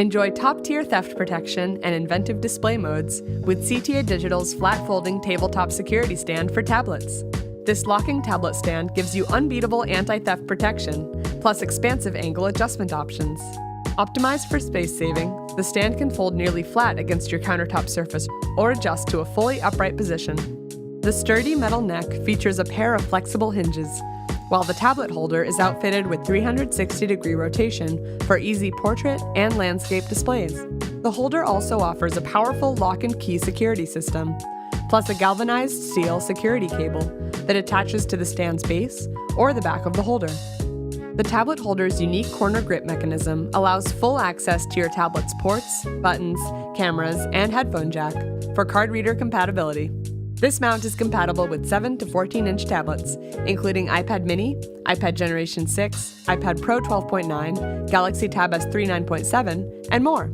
Enjoy top-tier theft protection and inventive display modes with CTA Digital's flat-folding tabletop security stand for tablets. This locking tablet stand gives you unbeatable anti-theft protection, plus expansive angle adjustment options. Optimized for space saving, the stand can fold nearly flat against your countertop surface or adjust to a fully upright position. The sturdy metal neck features a pair of flexible hinges, while the tablet holder is outfitted with 360-degree rotation for easy portrait and landscape displays. The holder also offers a powerful lock and key security system, plus a galvanized steel security cable that attaches to the stand's base or the back of the holder. The tablet holder's unique corner grip mechanism allows full access to your tablet's ports, buttons, cameras, and headphone jack for card reader compatibility. This mount is compatible with 7 to 14-inch tablets, including iPad mini, iPad Generation 6, iPad Pro 12.9, Galaxy Tab S3 9.7, and more.